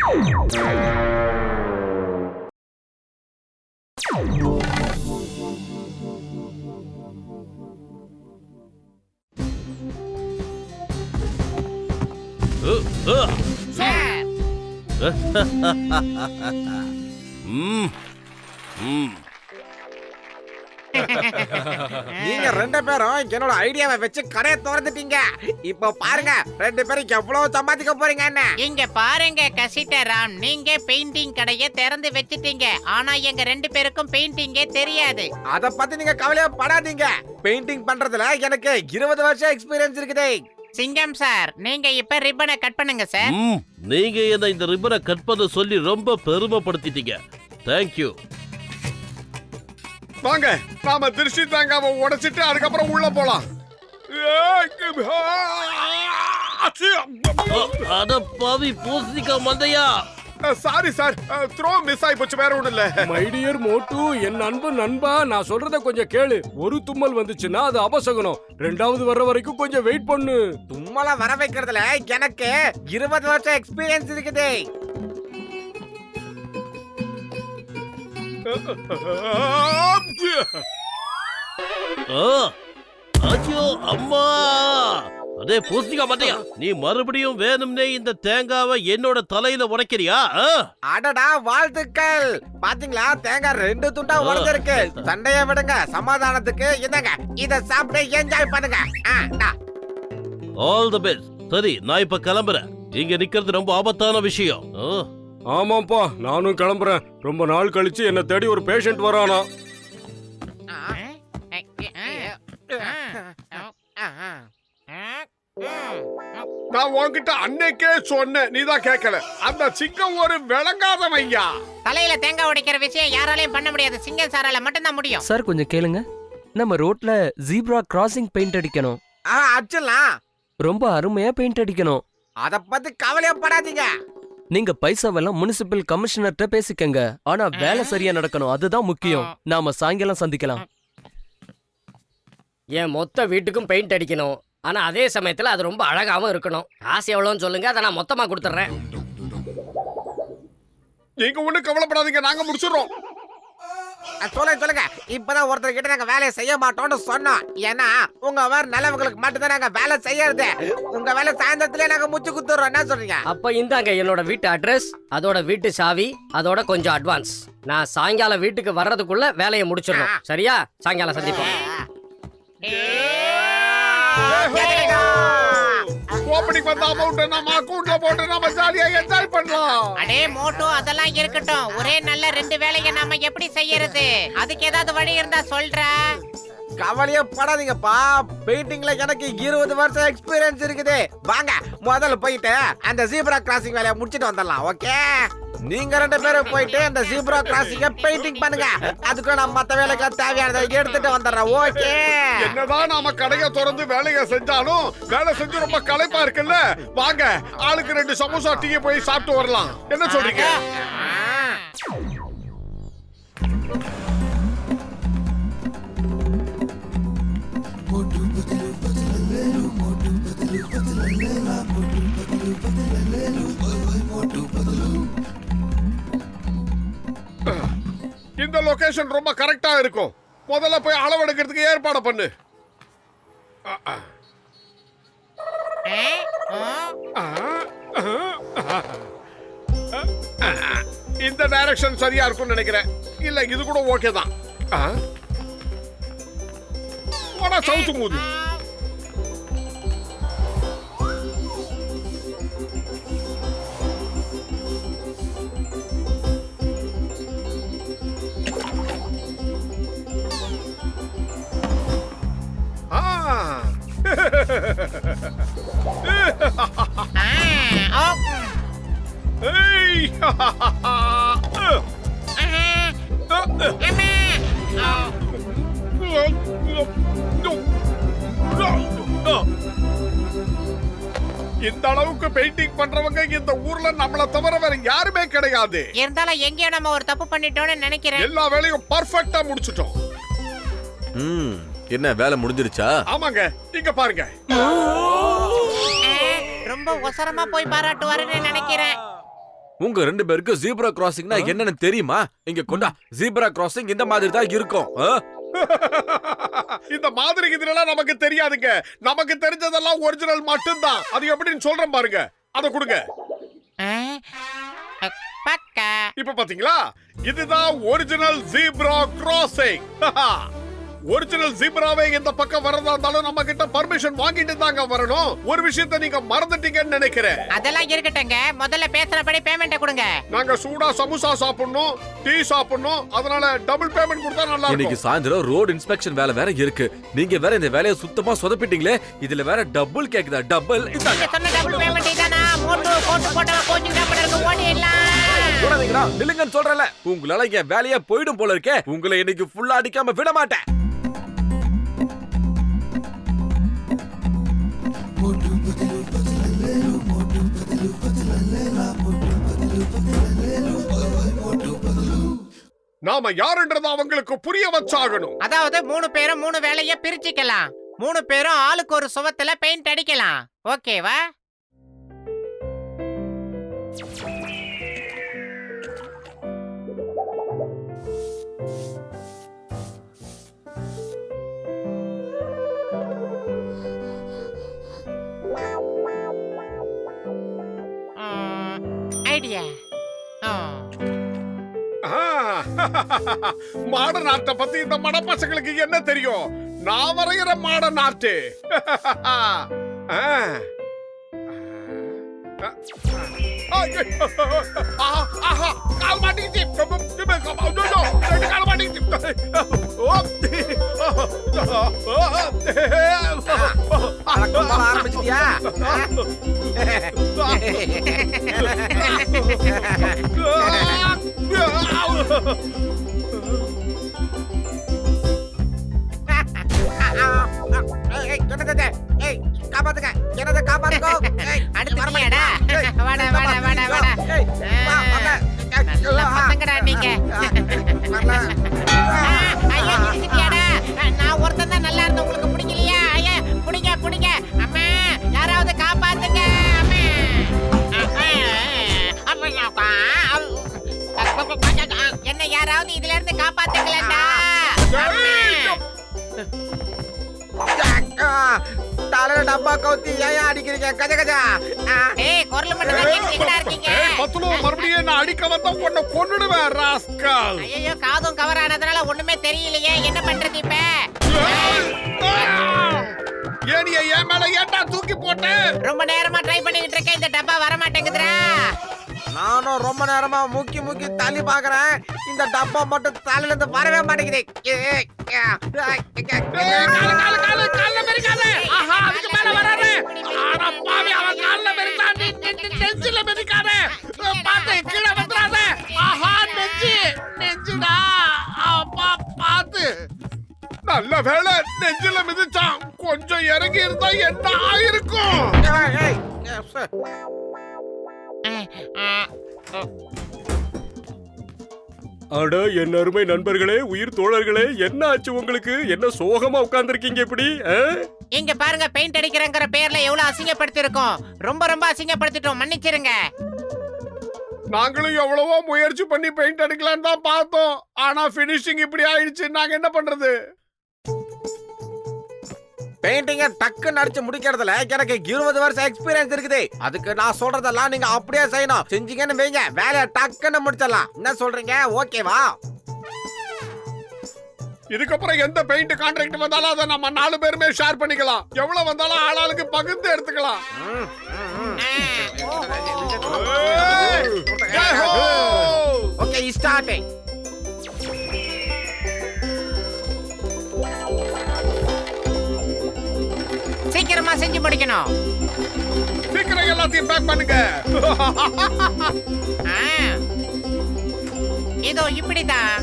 நீங்க ரெண்டு பேரும் என்னோட ஐடியாவை வச்சு கடையை திறந்துட்டீங்க. இப்ப பாருங்க ரெண்டு பேரும் எவ்வளவு சம்பாதிக்க போறீங்க. என்ன இங்க பாருங்க கசிட்டராம், நீங்க பெயிண்டிங் கடையை திறந்து வச்சிட்டீங்க. ஆனா எங்க ரெண்டு பேருக்கும் பெயிண்டிங்கே தெரியாது. அத பத்தி நீங்க கவலையே படாதீங்க. பெயிண்டிங் பண்றதுல எனக்கு 20 வருஷம் எக்ஸ்பீரியன்ஸ் இருக்குது. சிங்கம் சார், நீங்க இப்ப ரிப்பனை கட் பண்ணுங்க சார். நீங்க என்ன இந்த ரிப்பனை கட் பண்ண சொல்லி ரொம்ப பெருமைப்படுத்திட்டீங்க. தேங்க்யூ. வாங்க நாம திருஷ்டி தேங்காவை உடைச்சிட்டு அதுக்கப்புறம் உள்ள போலாம். அட பாவி பூசணிக்கா மண்டையா. சாரி சார், த்ரோ மிஸ் ஆயி போச்சு, வேற ஒண்ணும் இல்ல. மை டியர் மோட்டு, என் அன்பு நண்பா, நான் சொல்றத கொஞ்சம் கேளு. ஒரு தும்மல் வந்துச்சுன்னா அது அபசகுனம். ரெண்டாவது வர்ற வரைக்கும் கொஞ்சம் வெயிட் பண்ணு. தும்மல வர வைக்கிறதுல எனக்கு 20 வருஷம் எக்ஸ்பீரியன்ஸ் இருக்குது. ஐயோ அம்மா. அதே பூசணிக்கா மண்டையா, நீ மறுபடியும் வேணும்னே இந்த தேங்காவை என்னோட தலையில உடைக்கிறியா? அடடா வாழ்த்துக்கள். பாத்தீங்களா, தேங்காய் 2 துண்டா உடைஞ்சிருக்கு. சண்டைய விடுங்க, சமாதானத்துக்கு இந்தங்க இத சாப்பிட்டு என்ஜாய் பண்ணுங்க. All the best. சரி, நான் இப்ப கிளம்புறேன். இங்க நிக்கிறது ரொம்ப ஆபத்தான விஷயம். ஆமாப்பா, நானும் கிளம்புறேன். ரொம்ப நாள் கழிச்சு என்ன தேடி ஒரு பேஷண்ட் வரானா. நான் உன்கிட்ட அன்னைக்கே சொன்னேன், நீதான் கேட்கல. அந்த சிங்கம் ஒரு விளங்காத ஐயா. தலையில தேங்காய் உடைக்கிற விஷயம் யாராலையும் பண்ண முடியாது. சிங்கம் சாரால மட்டும் தான் முடியும். சார் கொஞ்சம் கேளுங்க. நம்ம ரோட்ல ஜீப்ரா கிராசிங் பெயிண்ட் அடிக்கணும். அடிச்சலாம். ரொம்ப அருமையா பெயிண்ட் அடிக்கணும். அத பத்தி கவலையே படாதீங்க. நீங்க பைசாவெல்லாம் முனிசிபல் கமிஷனர்ட்ட பேசிக்கங்க. ஆனா வேலை சரியா நடக்கணும், அதுதான் முக்கியம். நாம சாயங்காலம் சந்திக்கலாம். என் மொத்த வீட்டுக்கும் பெயிண்ட் அடிக்கணும். ஆனா அதே சமயத்துல அது ரொம்ப அழகாவும் இருக்கணும். காசு எவ்வளவுன்னு சொல்லுங்க, அதை நான் மொத்தமா கொடுத்துறேன். நீங்க ஒண்ணு கவலைப்படாதீங்க, நாங்க முடிச்சிடுறோம். சொல்லுங்க. இப்பதான் ஒருத்தர் கிட்ட நாங்க வேலையை செய்ய மாட்டோம்னு சொன்னோம். ஏன்னா உங்க வேற நிலவுகளுக்கு மட்டும்தான் நாங்க வேலை செய்யறது. உங்க வேலை சாயந்தரத்திலே நாங்க முச்சு குத்துறோம். என்ன சொல்றீங்க? அப்ப இந்தாங்க என்னோட வீட்டு அட்ரஸ், அதோட வீட்டு சாவி, அதோட கொஞ்சம் அட்வான்ஸ். நான் சாயங்காலம் வீட்டுக்கு வர்றதுக்குள்ள வேலையை முடிச்சிடணும். சரியா? சாயங்காலம் சந்திப்போம். ஓப்பனிங் வந்த அமௌண்ட் நம்ம அக்கவுண்ட்ல போட்டு நம்ம ஜாலியா என்ஜாய் பண்ணலாம். அடே மோட்டோ, அதெல்லாம் இருக்கட்டும். ஒரே நல்ல 2 வேலையை நாம எப்படி செய்யறது? அதுக்கு ஏதாவது வழி இருந்தா சொல்ற. கவலையே படாதீங்கப்பா. பெயிண்டிங்ல எனக்கு 20 வருஷம் எக்ஸ்பீரியன்ஸ் இருக்குது. வாங்க முதல்ல போயிட்டு அந்த ஜீப்ரா கிராசிங் வேலையை முடிச்சிட்டு வந்துடலாம். ஓகே, நீங்க 2 பேரும் போயிட்டு அந்த ஜீப்ரா கிராசிங்க பெயிண்டிங் பண்ணுங்க. அதுக்கு நான் மத்த வேலைக்கு தேவையானதை எடுத்துட்டு வந்துடுறேன். ஓகே. என்னதான் நாம கடையை திறந்து வேலையை செஞ்சாலும் வேலை செஞ்சு ரொம்ப களைப்பா இருக்குல்ல. வாங்க ஆளுக்கு 2 சமோசா டீ போய் சாப்பிட்டு வரலாம். என்ன சொல்றீங்க? இந்த லொகேஷன் ரொம்ப கரெக்டா இருக்கும். முதல்ல போய் அளவெடுக்கிறதுக்கு ஏற்பாடு பண்ணு. இந்த டைரக்ஷன் சரியா இருக்கும்னு நினைக்கிறேன். இல்ல இது கூட ஓகே தான். சவுத்து மூது. இந்த அளவுக்கு பெயிண்டிங் பண்றவங்க இந்த ஊர்ல நம்மள தவிர வேற யாருமே கிடையாது. இருந்தாலும் எங்கேயோ நம்ம ஒரு தப்பு பண்ணிட்டோம்னு நினைக்கிறேன். எல்லா வேலையும் பர்ஃபெக்ட்டா முடிச்சிட்டோம். என்ன வேலை முடிஞ்சிருச்சா? ஆமாங்க, இங்க பாருங்க. ரொம்ப ஒசரமா போய் பாராட்டுவாருன்னு நினைக்கிறேன். உங்க 2 பேருக்கு ஜீப்ரா கிராசிங்னா என்னன்னு தெரியுமா? இங்க கொண்டா. ஜீப்ரா கிராசிங் இந்த மாதிரி தான் இருக்கும். இந்த மாதிரி இதெல்லாம் நமக்கு தெரியாதுங்க. நமக்கு தெரிஞ்சதெல்லாம் ஒரிஜினல் மட்டும்தான். அது எப்படின்னு சொல்றேன் பாருங்க. அத கொடுங்க. பக்கா. இப்ப பாத்தீங்களா, இதுதான் ஒரிஜினல் ஜீப்ரா கிராசிங். ஒரிஜினல் ஜீப்ராவே இந்த பக்கம் வரதா இருந்தாலும் நம்ம கிட்ட பர்மிஷன் வாங்கிட்டு தாங்க வரணும். ஒரு விஷயத்தை நீங்க மறந்துட்டீங்கன்னு நினைக்கிறேன். அதெல்லாம் இருக்கட்டுங்க, முதல்ல பேசுறபடி பேமெண்ட்டை கொடுங்க. நாங்க சூடா சமோசா சாப்பிடணும், டீ சாப்பிடணும். அதனால டபுள் பேமெண்ட் கொடுத்தா நல்லா இன்னைக்கு இருக்கும். சாயந்தரம் ரோட் இன்ஸ்பெக்ஷன் வேலை வேற இருக்கு. நீங்க வேற இந்த வேலையை சுத்தமா சொதப்பிட்டீங்களே. இதுல வேற டபுள் கேக்குதா? டபுள். நீங்க சொன்ன டபுள் பேமெண்ட் இதானா? மோட்டு போட்டு போட்டா கோச்சிங் சாப்பிடறதுக்கு ஓடிடலாம். போடாதீங்கடா, நில்லுங்கன்னு சொல்றல. உங்களால என் வேலையே போயிடும் போல இருக்கே. உங்களை இன்னைக்கு ஃபுல்லா அடிக்காம விட மாட்டேன். நாம யாருன்றத அவங்களுக்கு புரிய வச்சாகணும். அதாவது 3 பேரும் 3 வேலைய பிரிச்சுக்கலாம். 3 பேரும் ஆளுக்கு ஒரு சுவத்துல பெயிண்ட் அடிக்கலாம். ஓகேவா? ஐடியா. மாடர்ன் ஆர்ட்ட பத்தி இந்த மட பசங்களுக்கு என்ன தெரியும்? நான் வரைகிற மாடர்ன் ஆர்ட். கால் மாட்டிக்கிச்சு. கால் மாட்டிக்கிச்சு. ஆரம்பிச்சிட்டியா? காப்பாத்துங்க, என்னதை காப்பாத்துக்கோ. அடுத்து நீயாடா? வாடா வாடா வாடா வாடா. நல்ல பசங்கடா நீங்க. ஐயா இடிச்சிட்டியாடா? நான் ஒருத்தன் தான் நல்லா இருந்த, உங்களுக்கு பிடிக்கலையா? ஐயா புடிங்க புடிங்க. அம்மா யாராவது காப்பாத்துங்க. என்ன யாராவது இதுல இருந்து காப்பாத்துங்களேடா. தலையில டப்பா கவுத்தி ஏன் அடிக்கிறீங்க? கஜ கஜா. ஏய் குரல் மட்டும் தான் கேக்குறீங்களா இருக்கீங்க? மறுபடியும் என்ன அடிக்க வந்தா உன்னை கொன்னுடுவேன் ராஸ்கல். ஐயோ காதும் கவர் ஆனதுனால ஒண்ணுமே தெரியலையே, என்ன பண்றது இப்ப? ஏனிய என் மேல ஏன்டா தூக்கி போட்ட? ரொம்ப நேரமா ட்ரை பண்ணிட்டு இருக்கேன், இந்த டப்பா வர மாட்டேங்குதுடா. நானும் ரொம்ப நேரமா முக்கி முக்கி தள்ளி பாக்குறேன். இந்த டப்பா மட்டும் தலையில இருந்து வரவே மாட்டேங்குது. கால்ல மெரிக்காத. ஆஹா அதுக்கு மேல வராரு. ஆனா பாவி அவன் கால்ல மெரிச்சான். நெஞ்சில மெரிக்காத. பாத்து கீழே வந்துறாத. ஆஹா நெஞ்சுடா. அப்பா பாத்து. நல்ல வேளை நெஞ்சில மிதிச்சான். கொஞ்சம் இறங்கி இருந்தா என்ன ஆயிருக்கும்? அட என் அருமை நண்பர்களே, உயிர் தோழர்களே, என்ன ஆச்சு உங்களுக்கு? என்ன சோகமா உட்கார்ந்திருக்கீங்க இப்படி? இங்க பாருங்க, பெயிண்ட் அடிக்கிறங்கிற பேர்ல எவ்வளவு அசிங்கப்படுத்திருக்கோம். ரொம்ப ரொம்ப அசிங்கப்படுத்திட்டோம், மன்னிச்சிருங்க. நாங்களும் எவ்வளவோ முயற்சி பண்ணி பெயிண்ட் அடிக்கலான்னு தான் பார்த்தோம். ஆனா பினிஷிங் இப்படி ஆயிடுச்சு. நாங்க என்ன பண்றது? பெயிண்டிங்க டக்குன்னு அடிச்சு முடிக்கிறதுல எனக்கு 20 வருஷம் எக்ஸ்பீரியன்ஸ் இருக்குது. அதுக்கு நான் சொல்றதெல்லாம் நீங்க அப்படியே செய்யணும். செஞ்சீங்கன்னு வைங்க, வேலையை டக்குன்னு முடிச்சிடலாம். என்ன சொல்றீங்க? ஓகேவா? இதுக்கப்புறம் எந்த பெயிண்ட் கான்ட்ராக்ட் வந்தாலும் அதை நம்ம 4 பேருமே ஷேர் பண்ணிக்கலாம். எவ்வளவு வந்தாலும் ஆளாளுக்கு பகிர்ந்து எடுத்துக்கலாம். Okay start. சீக்கிரமா செஞ்சு முடிக்கணும். சீக்கிரம் எல்லாத்தையும் பேக் பண்ணுங்க. இதோ இப்படிதான்.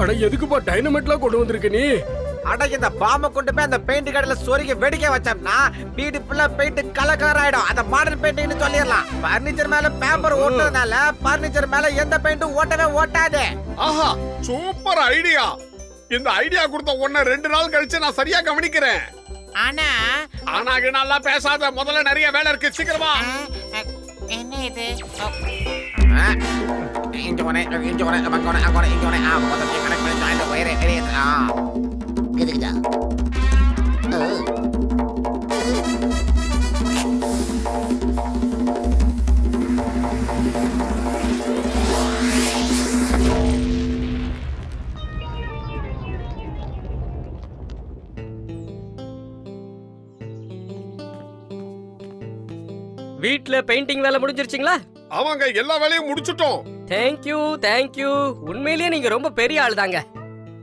அட எதுக்குப்பா டைனமைட்லாம் கொண்டு வந்திருக்க நீ? அட இந்த பாம்பை கொண்டு போய் அந்த பெயிண்ட் கடையில சொருகி வெடிக்க வச்சோம்னா வீடு ஃபுல்லா பெயிண்ட் கலர் கலர் ஆயிடும். அத மாடர்ன் பெயிண்டிங்னு சொல்லிடலாம். பர்னிச்சர் மேல பேப்பர் ஓட்டுறதுனால பர்னிச்சர் மேல எந்த பெயிண்ட்டும் ஓட்டவே ஓட்டாது. ஆஹா சூப்பர் ஐடியா. இந்த ஐடியா கொடுத்த உன்னை 2 நாள் கழிச்சு நான் சரியா கவனிக்கிறேன். ஆனா ஆனாக நல்லா பேசாத, முதல்ல நிறைய வேலை இருக்கு, சீக்கிரமா. என்ன இது இங்க போனே இங்க போனே அங்க போனே அங்க போனே இங்க போனே மொத்தத்தை கனெக்ட் பண்ணி ஜாயிண்ட் வயரே எதுக்குடா வீட்ல பெயிண்டிங் வேலை முடிஞ்சிருச்சுங்களா? அவங்க எல்லா வேலையும் முடிச்சிட்டோம். Thank you thank you. உண்மையிலேயே நீங்க ரொம்ப பெரிய ஆள் தாங்க.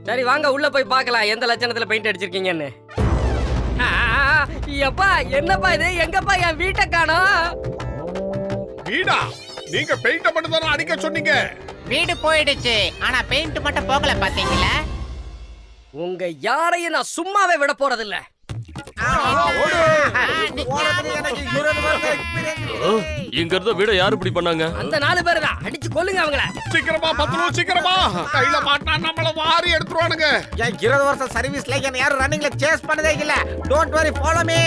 சரி வாங்க உள்ள போய் பார்க்கலாம் எந்த லட்சணத்துல பெயிண்ட் அடிச்சிருக்கீங்கன்னு. எப்பா என்னப்பா இது? எங்கப்பா என் வீட்டை காணோம்? வீடா? நீங்க பெயிண்ட மட்டும் தானே அடிக்க சொன்னீங்க. வீடு போயிடுச்சு, ஆனா பெயிண்ட் மட்டும் போகல பாத்தீங்களா? உங்க யாரையும் நான் சும்மாவே விட போறதில்ல. எனக்கு 20 வருஷம் எக்ஸ்பீரியன்ஸ். இங்க இருந்த வீட யாரு இப்படி பண்ணாங்க? அந்த 4 பேர் தான். அடிச்சு கொல்லுங்க அவங்கள. சீக்கிரமா பத்லு, சீக்கிரமா. கையில மாட்டினா நம்மள வாரி எடுத்துருவானுங்க. என் 20 வருஷம் சர்வீஸ்ல என்ன யாரும் ரன்னிங்ல சேஸ் பண்ணதே இல்ல. Don't worry, follow me.